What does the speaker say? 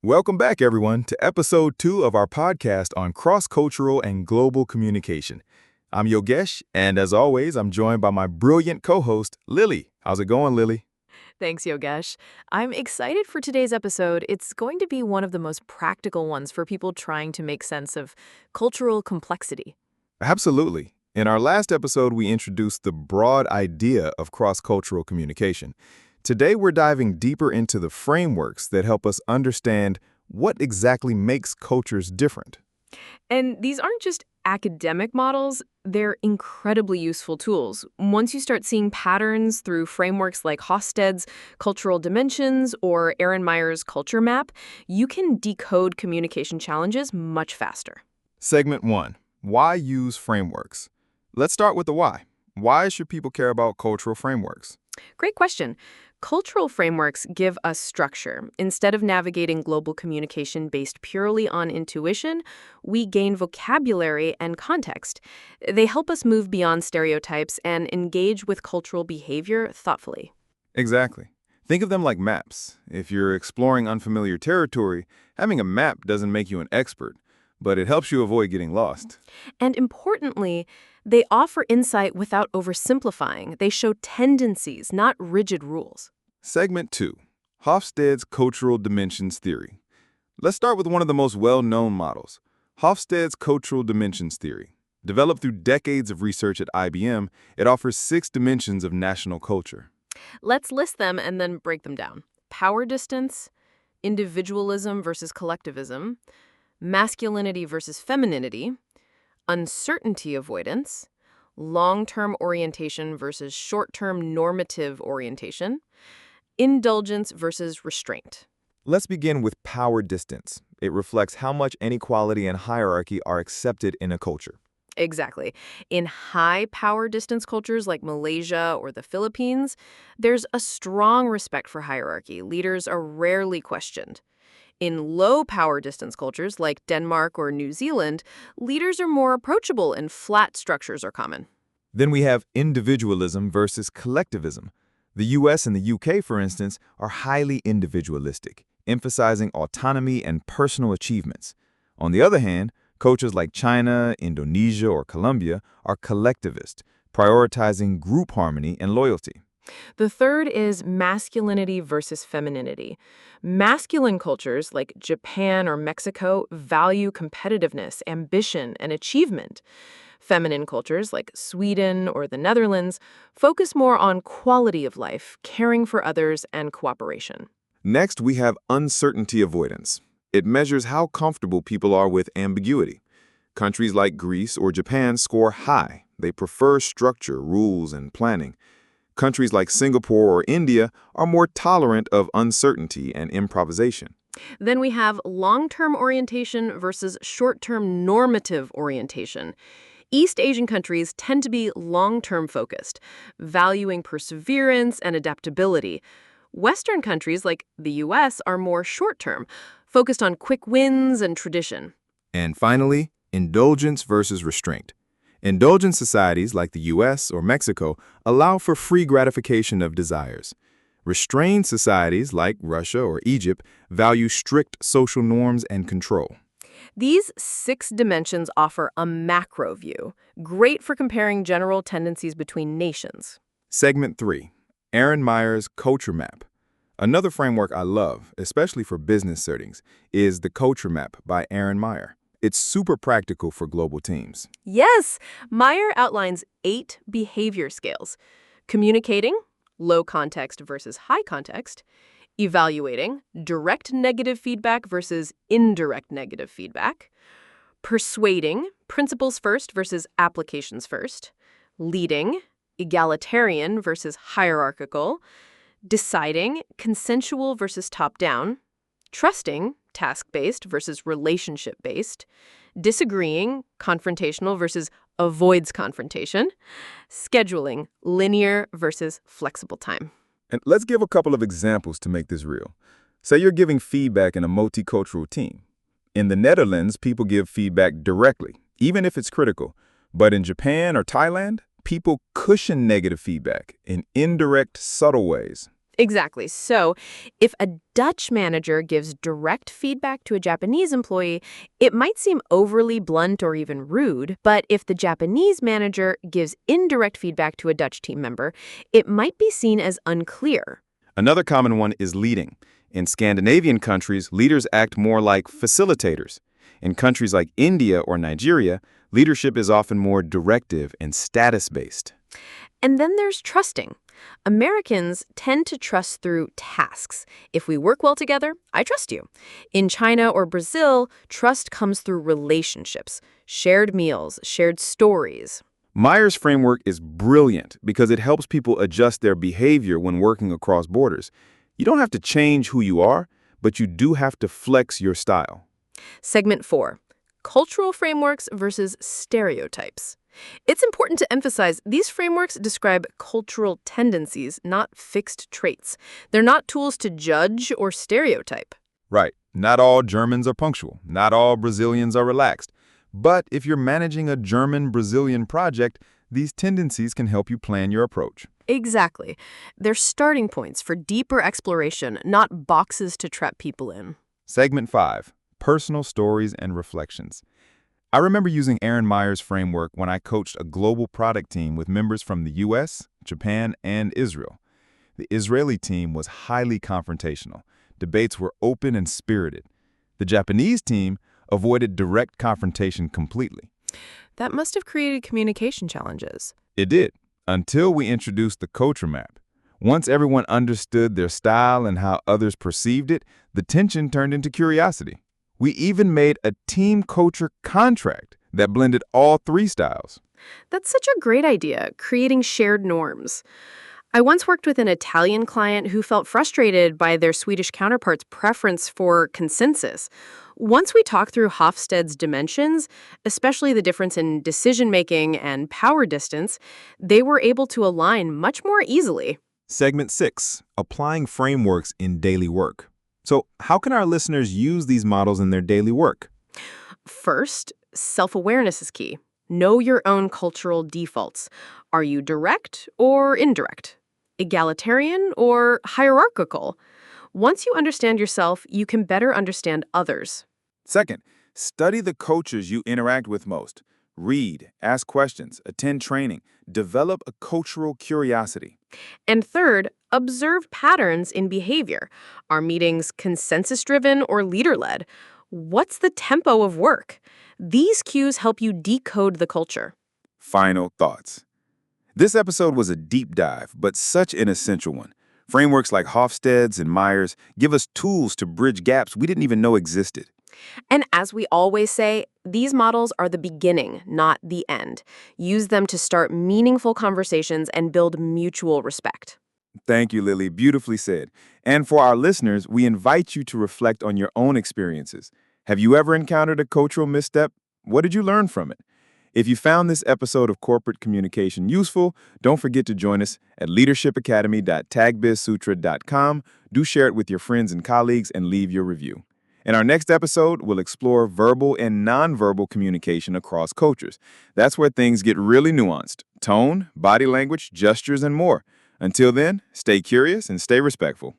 Welcome back, everyone, to episode 2 of our podcast on cross-cultural and global communication. I'm Yogesh, and as always, I'm joined by my brilliant co-host, Lily. How's it going, Lily? Thanks, Yogesh. I'm excited for today's episode. It's going to be one of the most practical ones for people trying to make sense of cultural complexity. Absolutely. In our last episode, we introduced the broad idea of cross-cultural communication. Today, we're diving deeper into the frameworks that help us understand what exactly makes cultures different. And these aren't just academic models, they're incredibly useful tools. Once you start seeing patterns through frameworks like Hofstede's Cultural Dimensions or Aaron Meyer's Culture Map, you can decode communication challenges much faster. Segment 1. Why use frameworks? Let's start with the why. Why should people care about cultural frameworks? Great question. Cultural frameworks give us structure. Instead of navigating global communication based purely on intuition, we gain vocabulary and context. They help us move beyond stereotypes and engage with cultural behavior thoughtfully. Exactly. Think of them like maps. If you're exploring unfamiliar territory, having a map doesn't make you an expert, but it helps you avoid getting lost. And importantly, they offer insight without oversimplifying. They show tendencies, not rigid rules. Segment 2. Hofstede's Cultural Dimensions Theory. Let's start with one of the most well-known models, Hofstede's Cultural Dimensions Theory. Developed through decades of research at IBM, it offers 6 dimensions of national culture. Let's list them and then break them down. Power distance, individualism versus collectivism, masculinity versus femininity, uncertainty avoidance, long-term orientation versus short-term normative orientation, indulgence versus restraint. Let's begin with power distance. It reflects how much inequality and hierarchy are accepted in a culture. Exactly. In high power distance cultures like Malaysia or the Philippines, there's a strong respect for hierarchy. Leaders are rarely questioned. In low power distance cultures like Denmark or New Zealand, leaders are more approachable and flat structures are common. Then we have individualism versus collectivism. The US and the UK, for instance, are highly individualistic, emphasizing autonomy and personal achievements. On the other hand, cultures like China, Indonesia, or Colombia are collectivist, prioritizing group harmony and loyalty. The third is masculinity versus femininity. Masculine cultures like Japan or Mexico value competitiveness, ambition, and achievement. Feminine cultures like Sweden or the Netherlands focus more on quality of life, caring for others, and cooperation. Next, we have uncertainty avoidance. It measures how comfortable people are with ambiguity. Countries like Greece or Japan score high. They prefer structure, rules, and planning. Countries like Singapore or India are more tolerant of uncertainty and improvisation. Then we have long-term orientation versus short-term normative orientation. East Asian countries tend to be long-term focused, valuing perseverance and adaptability. Western countries like the US are more short-term, focused on quick wins and tradition. And finally, indulgence versus restraint. Indulgent societies like the US or Mexico allow for free gratification of desires. Restrained societies like Russia or Egypt value strict social norms and control. These 6 dimensions offer a macro view, great for comparing general tendencies between nations. Segment 3. Aaron Meyer's Culture Map. Another framework I love, especially for business settings, is the Culture Map by Aaron Meyer. It's super practical for global teams. Yes, Meyer outlines 8 behavior scales: communicating, low context versus high context; evaluating, direct negative feedback versus indirect negative feedback; persuading, principles first versus applications first; leading, egalitarian versus hierarchical; deciding, consensual versus top-down; trusting, task-based versus relationship-based; disagreeing, confrontational versus avoids confrontation; scheduling, linear versus flexible time. And let's give a couple of examples to make this real. Say you're giving feedback in a multicultural team. In the Netherlands, people give feedback directly, even if it's critical. But in Japan or Thailand, people cushion negative feedback in indirect, subtle ways. Exactly. So, if a Dutch manager gives direct feedback to a Japanese employee, it might seem overly blunt or even rude, but if the Japanese manager gives indirect feedback to a Dutch team member, it might be seen as unclear. Another common one is leading. In Scandinavian countries, leaders act more like facilitators. In countries like India or Nigeria, leadership is often more directive and status-based. And then there's trusting. Americans tend to trust through tasks. If we work well together, I trust you. In China or Brazil, trust comes through relationships, shared meals, shared stories. Myers' framework is brilliant because it helps people adjust their behavior when working across borders. You don't have to change who you are, but you do have to flex your style. Segment 4. Cultural frameworks versus stereotypes. It's important to emphasize these frameworks describe cultural tendencies, not fixed traits. They're not tools to judge or stereotype. Right. Not all Germans are punctual. Not all Brazilians are relaxed. But if you're managing a German-Brazilian project, these tendencies can help you plan your approach. Exactly. They're starting points for deeper exploration, not boxes to trap people in. Segment 5. Personal Stories and Reflections. I remember using Aaron Myers' framework when I coached a global product team with members from the US, Japan, and Israel. The Israeli team was highly confrontational. Debates were open and spirited. The Japanese team avoided direct confrontation completely. That must have created communication challenges. It did, until we introduced the culture map. Once everyone understood their style and how others perceived it, the tension turned into curiosity. We even made a team culture contract that blended all three styles. That's such a great idea, creating shared norms. I once worked with an Italian client who felt frustrated by their Swedish counterpart's preference for consensus. Once we talked through Hofstede's dimensions, especially the difference in decision-making and power distance, they were able to align much more easily. Segment 6. Applying frameworks in daily work. So, how can our listeners use these models in their daily work? First, self-awareness is key. Know your own cultural defaults. Are you direct or indirect? Egalitarian or hierarchical? Once you understand yourself, you can better understand others. Second, study the cultures you interact with most. Read, ask questions, attend training, develop a cultural curiosity. And third, observe patterns in behavior. Are meetings consensus-driven or leader-led? What's the tempo of work? These cues help you decode the culture. Final thoughts. This episode was a deep dive, but such an essential one. Frameworks like Hofstede's and Myers give us tools to bridge gaps we didn't even know existed. And as we always say, these models are the beginning, not the end. Use them to start meaningful conversations and build mutual respect. Thank you, Lily. Beautifully said. And for our listeners, we invite you to reflect on your own experiences. Have you ever encountered a cultural misstep? What did you learn from it? If you found this episode of Corporate Communication useful, don't forget to join us at leadershipacademy.tagbizsutra.com. Do share it with your friends and colleagues and leave your review. In our next episode, we'll explore verbal and nonverbal communication across cultures. That's where things get really nuanced. Tone, body language, gestures, and more. Until then, stay curious and stay respectful.